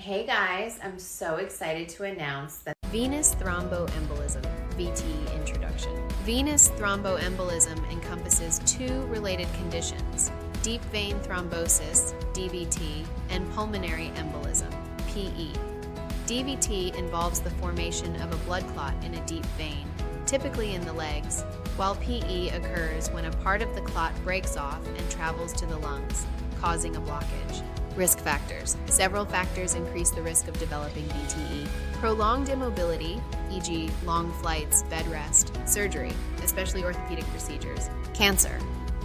Hey guys, I'm so excited to announce that Venous thromboembolism, VT introduction. Venous thromboembolism encompasses two related conditions: deep vein thrombosis, DVT, and pulmonary embolism, PE. DVT involves the formation of a blood clot in a deep vein, typically in the legs, while PE occurs when a part of the clot breaks off and travels to the lungs, causing a blockage. Risk factors. Several factors increase the risk of developing VTE. Prolonged immobility, e.g. long flights, bed rest, surgery, especially orthopedic procedures, cancer,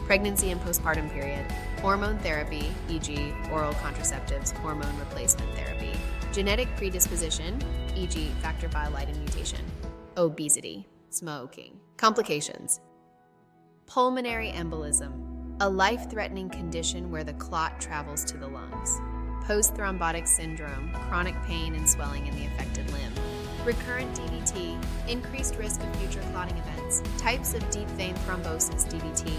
pregnancy and postpartum period, hormone therapy, e.g. oral contraceptives, hormone replacement therapy, genetic predisposition, e.g. factor V Leiden mutation, obesity, smoking. Complications. Pulmonary embolism, a life-threatening condition where the clot travels to the lungs. Post-thrombotic syndrome, chronic pain and swelling in the affected limb. Recurrent DVT, increased risk of future clotting events. Types of deep vein thrombosis, DVT.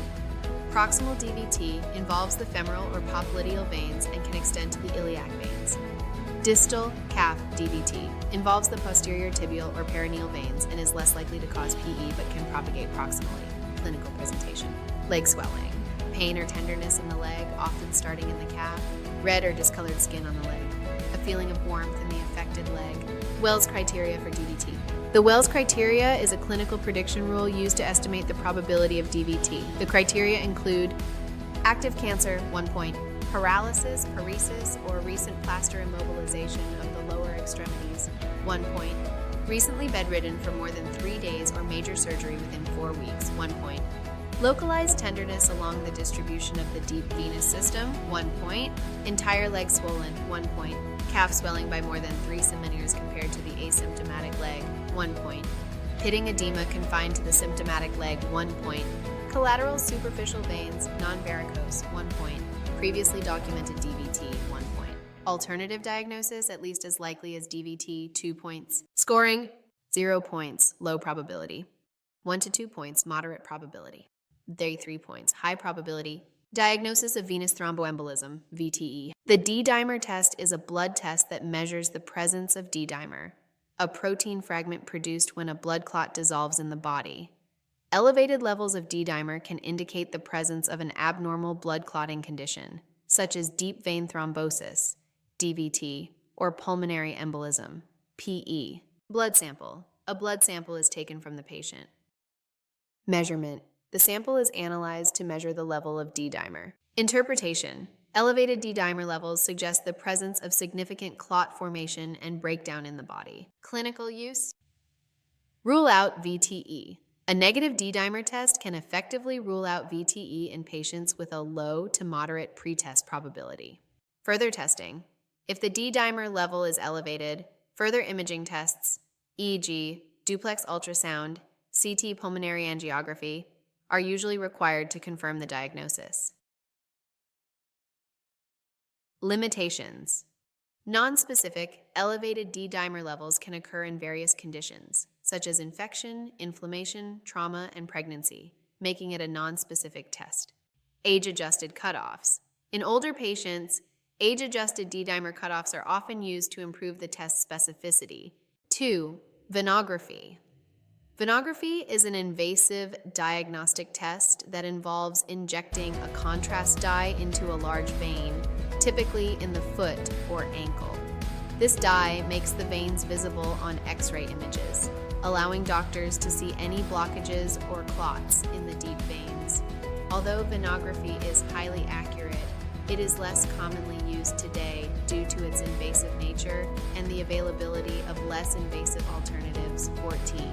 Proximal DVT involves the femoral or popliteal veins and can extend to the iliac veins. Distal calf DVT involves the posterior tibial or perineal veins and is less likely to cause PE but can propagate proximally. Clinical presentation. Leg swelling. Pain or tenderness in the leg, often starting in the calf, red or discolored skin on the leg, a feeling of warmth in the affected leg. Wells criteria for DVT. The Wells criteria is a clinical prediction rule used to estimate the probability of DVT. The criteria include active cancer, 1 point, paralysis, paresis, or recent plaster immobilization of the lower extremities, 1 point, recently bedridden for more than 3 days or major surgery within 4 weeks, 1 point, localized tenderness along the distribution of the deep venous system, 1 point. Entire leg swollen, 1 point. Calf swelling by more than 3 centimeters compared to the asymptomatic leg, 1 point. Pitting edema confined to the symptomatic leg, 1 point. Collateral superficial veins, non-varicose, 1 point. Previously documented DVT, 1 point. Alternative diagnosis, at least as likely as DVT, 2 points. Scoring, 0 points, low probability. 1 to 2 points, moderate probability. 33 points, high probability. Diagnosis of venous thromboembolism, VTE. The D-dimer test is a blood test that measures the presence of D-dimer, a protein fragment produced when a blood clot dissolves in the body. Elevated levels of D-dimer can indicate the presence of an abnormal blood clotting condition, such as deep vein thrombosis, DVT, or pulmonary embolism, PE. Blood sample. A blood sample is taken from the patient. Measurement. The sample is analyzed to measure the level of D-dimer. Interpretation. Elevated D-dimer levels suggest the presence of significant clot formation and breakdown in the body. Clinical use. Rule out VTE. A negative D-dimer test can effectively rule out VTE in patients with a low to moderate pretest probability. Further testing. If the D-dimer level is elevated, further imaging tests, e.g., duplex ultrasound, CT pulmonary angiography, are usually required to confirm the diagnosis. Limitations. Nonspecific, elevated D-dimer levels can occur in various conditions, such as infection, inflammation, trauma, and pregnancy, making it a nonspecific test. Age-adjusted cutoffs. In older patients, age-adjusted D-dimer cutoffs are often used to improve the test's specificity. 2. Venography. Venography is an invasive diagnostic test that involves injecting a contrast dye into a large vein, typically in the foot or ankle. This dye makes the veins visible on X-ray images, allowing doctors to see any blockages or clots in the deep veins. Although venography is highly accurate, it is less commonly used today due to its invasive nature and the availability of less invasive alternatives. 14.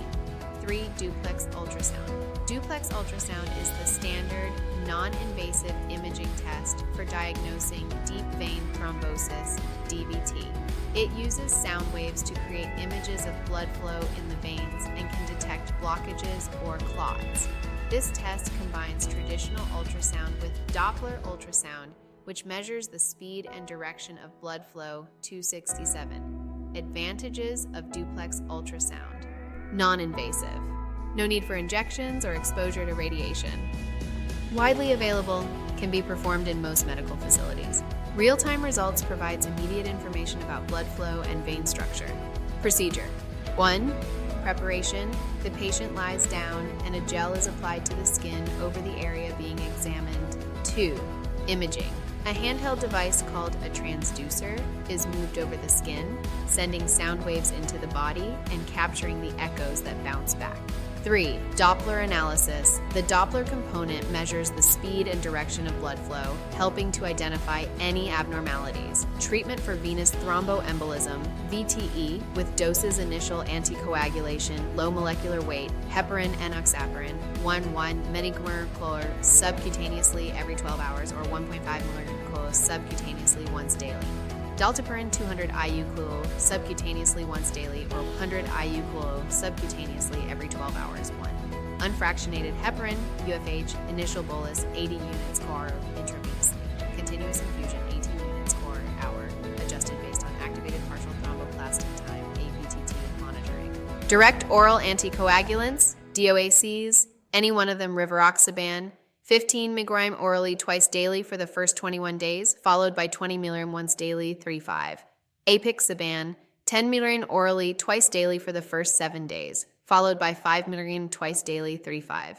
3. Duplex ultrasound. Duplex ultrasound is the standard, non-invasive imaging test for diagnosing deep vein thrombosis, DVT. It uses sound waves to create images of blood flow in the veins and can detect blockages or clots. This test combines traditional ultrasound with Doppler ultrasound, which measures the speed and direction of blood flow. 267. Advantages of duplex ultrasound. Non-invasive. No need for injections or exposure to radiation. Widely available, can be performed in most medical facilities. Real-time results provides immediate information about blood flow and vein structure. Procedure. 1. Preparation. The patient lies down and a gel is applied to the skin over the area being examined. 2. Imaging. A handheld device called a transducer is moved over the skin, sending sound waves into the body and capturing the echoes that bounce back. 3. Doppler analysis. The Doppler component measures the speed and direction of blood flow, helping to identify any abnormalities. Treatment for venous thromboembolism, VTE, with doses initial anticoagulation, low molecular weight, heparin, enoxaparin, 1 millimole subcutaneously every 12 hours or 1.5 millimole subcutaneously once daily. Dalteparin 200 IU subcutaneously once daily or 100 IU subcutaneously every 12 hours 1. Unfractionated heparin, UFH, initial bolus 80 units core intravenously. Continuous infusion 18 units core hour, adjusted based on activated partial thromboplastin time, APTT monitoring. Direct oral anticoagulants, DOACs, any one of them rivaroxaban, 15 mg orally twice daily for the first 21 days, followed by 20 mg once daily, 3-5. Apixaban, 10 mg orally twice daily for the first 7 days, followed by 5 mg twice daily, 3-5.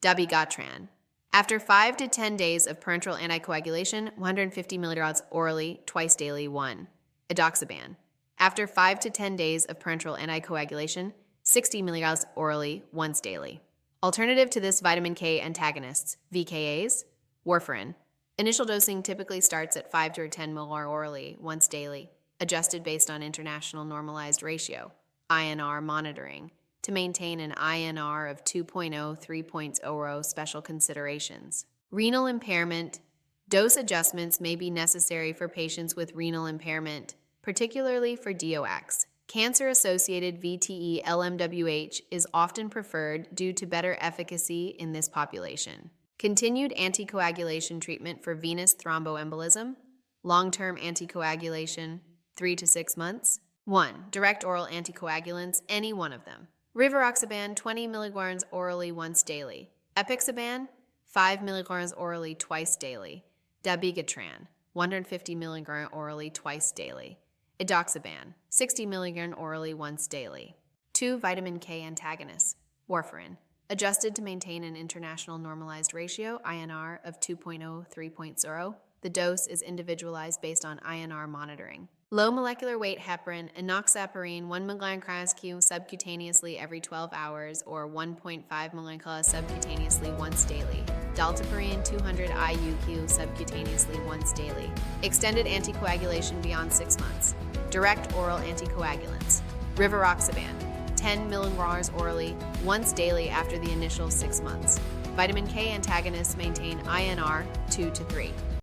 Dabigatran. After 5 to 10 days of parenteral anticoagulation, 150 mg orally twice daily, 1. Edoxaban. After 5 to 10 days of parenteral anticoagulation, 60 mg orally once daily. Alternative to this vitamin K antagonists, VKAs, warfarin. Initial dosing typically starts at 5 to 10 ml orally once daily, adjusted based on international normalized ratio, INR monitoring, to maintain an INR of 2.0, 3.0 special considerations. Renal impairment. Dose adjustments may be necessary for patients with renal impairment, particularly for DOACs. Cancer-associated VTE LMWH is often preferred due to better efficacy in this population. Continued anticoagulation treatment for venous thromboembolism, long-term anticoagulation, 3 to 6 months. 1. Direct oral anticoagulants, any one of them. Rivaroxaban, 20 mg orally once daily. Apixaban, 5 mg orally twice daily. Dabigatran, 150 mg orally twice daily. Edoxaban, 60 mg orally once daily. 2 vitamin K antagonists, warfarin, adjusted to maintain an international normalized ratio, INR, of 2.0, 3.0. The dose is individualized based on INR monitoring. Low molecular weight heparin, enoxaparin, 1 mg Q subcutaneously every 12 hours or 1.5 mg subcutaneously once daily. Dalteparin, 200 IU subcutaneously once daily. Extended anticoagulation beyond 6 months. Direct oral anticoagulants. Rivaroxaban, 10 mg orally once daily after the initial 6 months. Vitamin K antagonists maintain INR 2 to 3.